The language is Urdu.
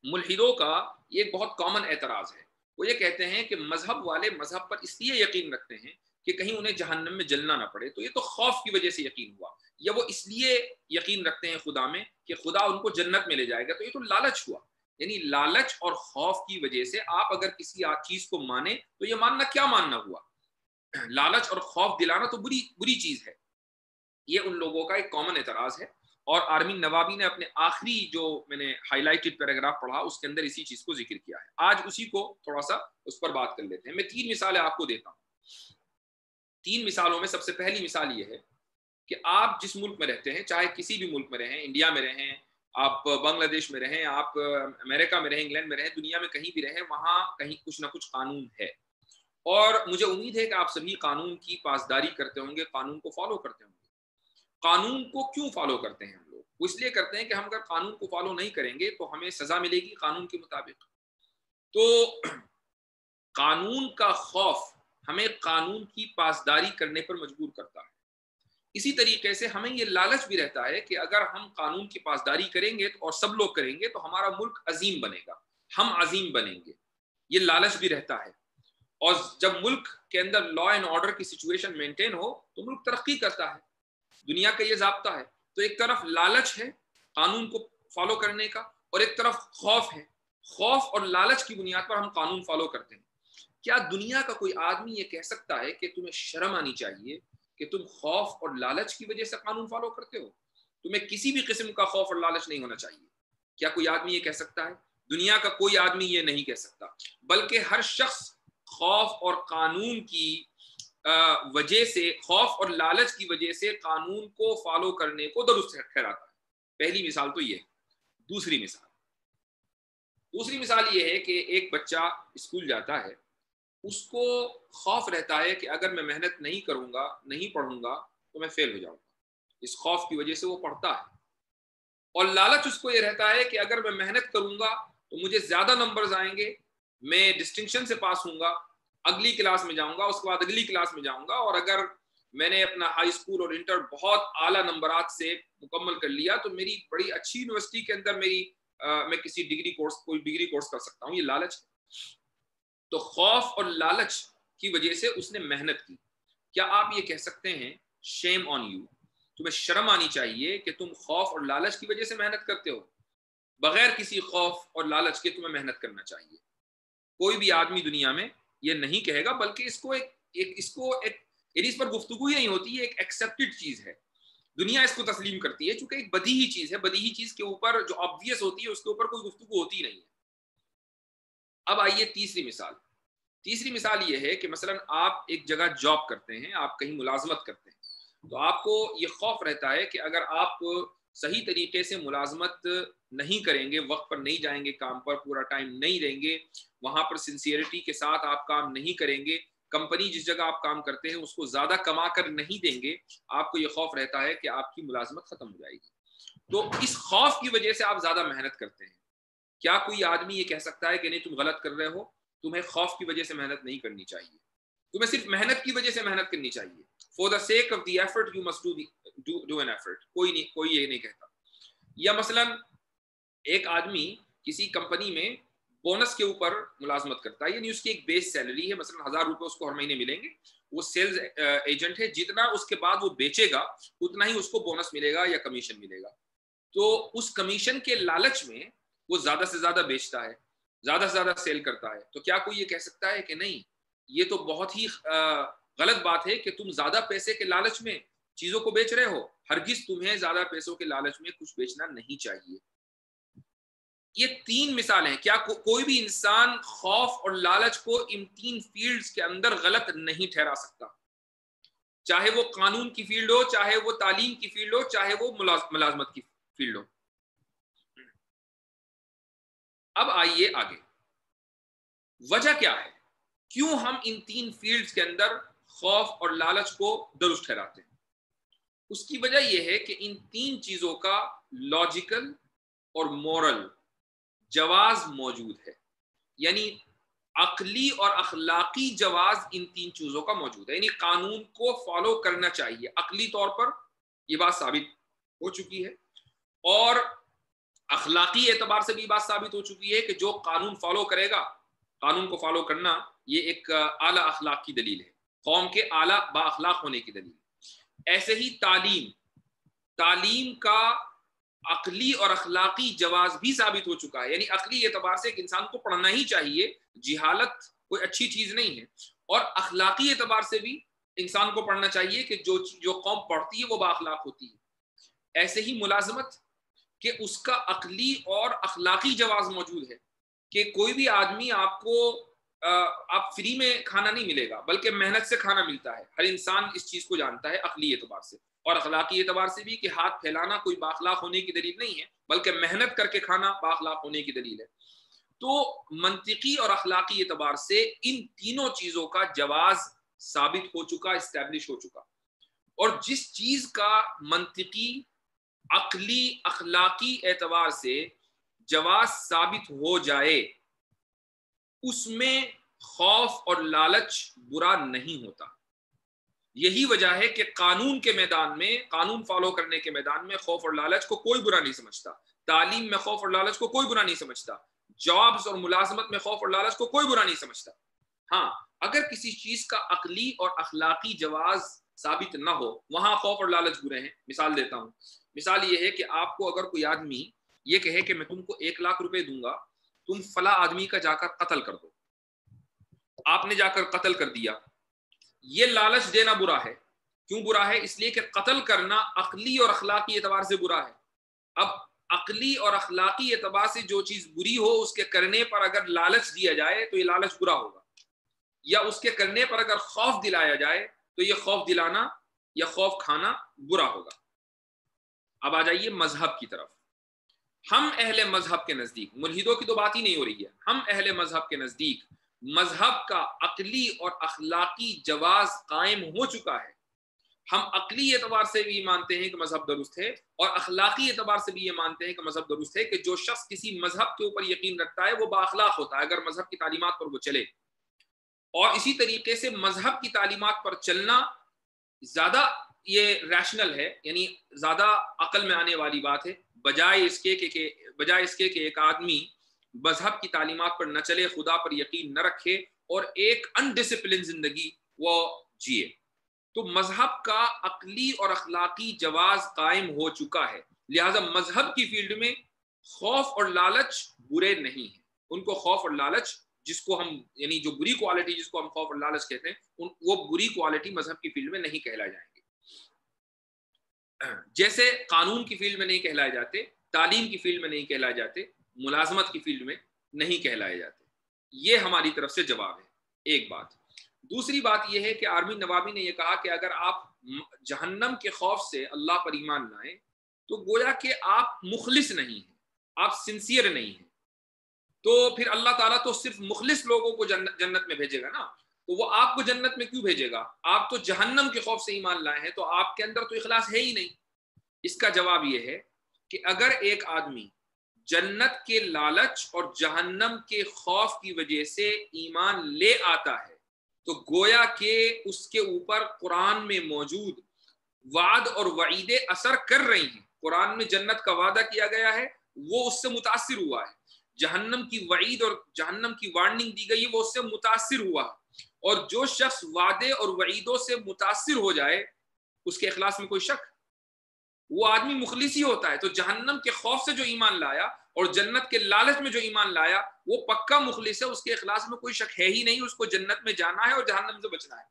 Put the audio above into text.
ملحدوں کا یہ ایک بہت کامن اعتراض ہے. وہ یہ کہتے ہیں کہ مذہب والے مذہب پر اس لیے یقین رکھتے ہیں کہ کہیں انہیں جہنم میں جلنا نہ پڑے، تو یہ تو خوف کی وجہ سے یقین ہوا. یا وہ اس لیے یقین رکھتے ہیں خدا میں کہ خدا ان کو جنت میں لے جائے گا، تو یہ تو لالچ ہوا. یعنی لالچ اور خوف کی وجہ سے آپ اگر کسی چیز کو مانیں تو یہ ماننا کیا ماننا ہوا؟ لالچ اور خوف دلانا تو بری چیز ہے. یہ ان لوگوں کا ایک کامن اعتراض ہے. اور آرمین نوابی نے اپنے آخری جو میں نے ہائی لائٹڈ پیراگراف پڑھا اس کے اندر اسی چیز کو ذکر کیا ہے. آج اسی کو تھوڑا سا اس پر بات کر لیتے ہیں. میں 3 مثالیں آپ کو دیتا ہوں. 3 مثالوں میں سب سے پہلی مثال یہ ہے کہ آپ جس ملک میں رہتے ہیں، چاہے کسی بھی ملک میں رہیں، انڈیا میں رہیں، آپ بنگلہ دیش میں رہیں، آپ امریکہ میں رہیں، انگلینڈ میں رہیں، دنیا میں کہیں بھی رہیں، وہاں کہیں کچھ نہ کچھ قانون ہے. اور مجھے امید ہے کہ آپ سبھی قانون کی پاسداری کرتے ہوں گے، قانون کو فالو کرتے ہوں گے. قانون کو کیوں فالو کرتے ہیں ہم لوگ؟ وہ اس لیے کرتے ہیں کہ ہم اگر قانون کو فالو نہیں کریں گے تو ہمیں سزا ملے گی قانون کے مطابق. تو قانون کا خوف ہمیں قانون کی پاسداری کرنے پر مجبور کرتا ہے. اسی طریقے سے ہمیں یہ لالچ بھی رہتا ہے کہ اگر ہم قانون کی پاسداری کریں گے اور سب لوگ کریں گے تو ہمارا ملک عظیم بنے گا، ہم عظیم بنیں گے. یہ لالچ بھی رہتا ہے. اور جب ملک کے اندر لا اینڈ آرڈر کی سچویشن مینٹین ہو تو ملک ترقی کرتا ہے. دنیا کا یہ ضابطہ ہے. تو ایک طرف لالچ ہے قانون کو فالو کرنے کا، اور ایک طرف خوف ہے. خوف اور لالچ کی بنیاد پر ہم قانون فالو کرتے ہیں. کیا دنیا کا کوئی آدمی یہ کہہ سکتا ہے کہ تمہیں شرم آنی چاہیے کہ تم خوف اور لالچ کی وجہ سے قانون فالو کرتے ہو؟ تمہیں کسی بھی قسم کا خوف اور لالچ نہیں ہونا چاہیے. کیا کوئی آدمی یہ کہہ سکتا ہے؟ دنیا کا کوئی آدمی یہ نہیں کہہ سکتا. بلکہ ہر شخص خوف اور قانون کی وجہ سے، خوف اور لالچ کی وجہ سے قانون کو فالو کرنے کو درست ٹھہراتا ہے. پہلی مثال تو یہ. دوسری مثال یہ ہے کہ ایک بچہ اسکول جاتا ہے، اس کو خوف رہتا ہے کہ اگر میں محنت نہیں کروں گا، نہیں پڑھوں گا تو میں فیل ہو جاؤں گا. اس خوف کی وجہ سے وہ پڑھتا ہے. اور لالچ اس کو یہ رہتا ہے کہ اگر میں محنت کروں گا تو مجھے زیادہ نمبرز آئیں گے، میں ڈسٹنکشن سے پاس ہوں گا، اگلی کلاس میں جاؤں گا، اس کے بعد اگلی کلاس میں جاؤں گا، اور اگر میں نے اپنا ہائی اسکول اور انٹر بہت اعلیٰ نمبرات سے مکمل کر لیا تو میری بڑی اچھی یونیورسٹی کے اندر میں کسی کوئی ڈگری کورس کر سکتا ہوں. یہ لالچ ہے. تو خوف اور لالچ کی وجہ سے اس نے محنت کی. کیا آپ یہ کہہ سکتے ہیں شیم آن یو، تمہیں شرم آنی چاہیے کہ تم خوف اور لالچ کی وجہ سے محنت کرتے ہو؟ بغیر کسی خوف اور لالچ کے تمہیں محنت کرنا چاہیے. کوئی بھی آدمی دنیا میں یہ نہیں کہے گا، بلکہ اس پر گفتگو ہی نہیں ہوتی ہے. ایک ایکسیپٹڈ چیز ہے. دنیا اس کو تسلیم کرتی ہے چونکہ ایک بدیہی چیز ہے. بدیہی چیز کے اوپر جو آبویس ہوتی ہے اس کے اوپر کوئی گفتگو ہوتی نہیں ہے. اب آئیے تیسری مثال یہ ہے کہ مثلا آپ ایک جگہ جاب کرتے ہیں، آپ کہیں ملازمت کرتے ہیں، تو آپ کو یہ خوف رہتا ہے کہ اگر آپ صحیح طریقے سے ملازمت نہیں کریں گے، وقت پر نہیں جائیں گے کام پر، پورا ٹائم نہیں دیں گے، وہاں پر سنسیئرٹی کے ساتھ آپ کام نہیں کریں گے، کمپنی جس جگہ آپ کام کرتے ہیں اس کو زیادہ کما کر نہیں دیں گے، آپ کو یہ خوف رہتا ہے کہ آپ کی ملازمت ختم ہو جائے گی. تو اس خوف کی وجہ سے آپ زیادہ محنت کرتے ہیں. کیا کوئی آدمی یہ کہہ سکتا ہے کہ نہیں تم غلط کر رہے ہو، تمہیں خوف کی وجہ سے محنت نہیں کرنی چاہیے، تمہیں صرف محنت کی وجہ سے محنت کرنی چاہیے؟ For the sake of the effort you must do an effort. کوئی یہ نہیں کہتا. یا مثلا ایک آدمی کسی کمپنی میں بونس کے اوپر ملازمت کرتا ہے، یعنی اس کی ایک بیس سیلری ہے، مثلا 1000 روپے اس کو ہر مہینے ملیں گے. وہ سیلز ایجنٹ ہے، جتنا اس کے بعد وہ بیچے گا اتنا ہی اس کو بونس ملے گا یا کمیشن ملے گا. تو اس کمیشن کے لالچ میں وہ زیادہ سے زیادہ بیچتا ہے، زیادہ سے زیادہ سیل کرتا ہے. تو کیا کوئی یہ کہہ سکتا ہے کہ نہیں یہ تو بہت ہی غلط بات ہے کہ تم زیادہ پیسے کے لالچ میں چیزوں کو بیچ رہے ہو؟ ہرگز تمہیں زیادہ پیسوں کے لالچ میں کچھ بیچنا نہیں چاہیے. یہ 3 مثالیں ہیں. کیا کوئی بھی انسان خوف اور لالچ کو ان 3 فیلڈز کے اندر غلط نہیں ٹھہرا سکتا؟ چاہے وہ قانون کی فیلڈ ہو، چاہے وہ تعلیم کی فیلڈ ہو، چاہے وہ ملازمت کی فیلڈ ہو. اب آئیے آگے. وجہ کیا ہے؟ کیوں ہم ان 3 فیلڈز کے اندر خوف اور لالچ کو درست ٹھہراتے ہیں؟ اس کی وجہ یہ ہے کہ ان 3 چیزوں کا لاجیکل اور مورل جواز موجود ہے. یعنی عقلی اور اخلاقی جواز ان تین چیزوں کا موجود ہے، یعنی قانون کو فالو کرنا چاہیے، عقلی طور پر یہ بات ثابت ہو چکی ہے، اور اخلاقی اعتبار سے بھی بات ثابت ہو چکی ہے کہ جو قانون فالو کرے گا، قانون کو فالو کرنا یہ ایک اعلیٰ اخلاق کی دلیل ہے، قوم کے اعلیٰ با اخلاق ہونے کی دلیل ہے۔ ایسے ہی تعلیم کا عقلی اور اخلاقی جواز بھی ثابت ہو چکا ہے، یعنی عقلی اعتبار سے ایک انسان کو پڑھنا ہی چاہیے، جہالت کوئی اچھی چیز نہیں ہے، اور اخلاقی اعتبار سے بھی انسان کو پڑھنا چاہیے کہ جو قوم پڑھتی ہے وہ با اخلاق ہوتی ہے۔ ایسے ہی ملازمت کہ اس کا عقلی اور اخلاقی جواز موجود ہے، کہ کوئی بھی آدمی آپ فری میں کھانا نہیں ملے گا بلکہ محنت سے کھانا ملتا ہے، ہر انسان اس چیز کو جانتا ہے عقلی اعتبار سے، اور اخلاقی اعتبار سے بھی کہ ہاتھ پھیلانا کوئی بااخلاق ہونے کی دلیل نہیں ہے بلکہ محنت کر کے کھانا بااخلاق ہونے کی دلیل ہے۔ تو منطقی اور اخلاقی اعتبار سے ان تینوں چیزوں کا جواز ثابت ہو چکا، اسٹیبلش ہو چکا، اور جس چیز کا منطقی عقلی اخلاقی اعتبار سے جواز ثابت ہو جائے اس میں خوف اور لالچ برا نہیں ہوتا۔ یہی وجہ ہے کہ قانون کے میدان میں، قانون فالو کرنے کے میدان میں خوف اور لالچ کو کوئی برا نہیں سمجھتا، تعلیم میں خوف اور لالچ کو کوئی برا نہیں سمجھتا، جابز اور ملازمت میں خوف اور لالچ کو کوئی برا نہیں سمجھتا۔ ہاں، اگر کسی چیز کا عقلی اور اخلاقی جواز ثابت نہ ہو وہاں خوف اور لالچ برے ہیں۔ مثال دیتا ہوں، مثال یہ ہے کہ آپ کو اگر کوئی آدمی یہ کہے کہ میں تم کو 1,00,000 روپے دوں گا، تم فلاں آدمی کا جا کر قتل کر دو، آپ نے جا کر قتل کر دیا، یہ لالچ دینا برا ہے۔ کیوں برا ہے؟ اس لیے کہ قتل کرنا عقلی اور اخلاقی اعتبار سے برا ہے۔ اب عقلی اور اخلاقی اعتبار سے جو چیز بری ہو اس کے کرنے پر اگر لالچ دیا جائے تو یہ لالچ برا ہوگا، یا اس کے کرنے پر اگر خوف دلایا جائے تو یہ خوف دلانا یا خوف کھانا برا ہوگا۔ اب آ جائیے مذہب کی طرف۔ ہم اہل مذہب کے نزدیک، ملحدوں کی تو بات ہی نہیں ہو رہی ہے، ہم اہل مذہب کے نزدیک مذہب کا عقلی اور اخلاقی جواز قائم ہو چکا ہے۔ ہم عقلی اعتبار سے بھی مانتے ہیں کہ مذہب درست ہے، اور اخلاقی اعتبار سے بھی یہ مانتے ہیں کہ مذہب درست ہے، کہ جو شخص کسی مذہب کے اوپر یقین رکھتا ہے وہ با اخلاق ہوتا ہے اگر مذہب کی تعلیمات پر وہ چلے، اور اسی طریقے سے مذہب کی تعلیمات پر چلنا زیادہ یہ ریشنل ہے، یعنی زیادہ عقل میں آنے والی بات ہے، بجائے اس کے کہ ایک آدمی مذہب کی تعلیمات پر نہ چلے، خدا پر یقین نہ رکھے اور ایک انڈسپلن زندگی وہ جیے۔ تو مذہب کا عقلی اور اخلاقی جواز قائم ہو چکا ہے، لہذا مذہب کی فیلڈ میں خوف اور لالچ برے نہیں ہیں۔ ان کو خوف اور لالچ، جس کو ہم یعنی جو بری کوالٹی جس کو ہم خوف اور لالچ کہتے ہیں، وہ بری کوالٹی مذہب کی فیلڈ میں نہیں کہلائے جائیں گے، جیسے قانون کی فیلڈ میں نہیں کہلائے جاتے، تعلیم کی فیلڈ میں نہیں کہلائے جاتے، ملازمت کی فیلڈ میں نہیں کہلائے جاتے۔ یہ ہماری طرف سے جواب ہے، ایک بات۔ دوسری بات یہ ہے کہ آرمین نوابی نے یہ کہا کہ اگر آپ جہنم کے خوف سے اللہ پر ایمان لائیں تو گویا کہ آپ مخلص نہیں ہیں، آپ سنسیئر نہیں ہیں، تو پھر اللہ تعالیٰ تو صرف مخلص لوگوں کو جنت میں بھیجے گا نا، تو وہ آپ کو جنت میں کیوں بھیجے گا؟ آپ تو جہنم کے خوف سے ایمان لائے ہیں، تو آپ کے اندر تو اخلاص ہے ہی نہیں۔ اس کا جواب یہ ہے کہ اگر ایک آدمی جنت کے لالچ اور جہنم کے خوف کی وجہ سے ایمان لے آتا ہے تو گویا کہ اس کے اوپر قرآن میں موجود وعد اور وعیدیں اثر کر رہی ہیں۔ قرآن میں جنت کا وعدہ کیا گیا ہے، وہ اس سے متاثر ہوا ہے، جہنم کی وعید اور جہنم کی وارننگ دی گئی ہے، وہ اس سے متاثر ہوا ہے، اور جو شخص وعدے اور وعیدوں سے متاثر ہو جائے اس کے اخلاص میں کوئی شک، وہ آدمی مخلص ہی ہوتا ہے۔ تو جہنم کے خوف سے جو ایمان لایا اور جنت کے لالچ میں جو ایمان لایا وہ پکا مخلص ہے، اس کے اخلاص میں کوئی شک ہے ہی نہیں، اس کو جنت میں جانا ہے اور جہنم سے بچنا ہے۔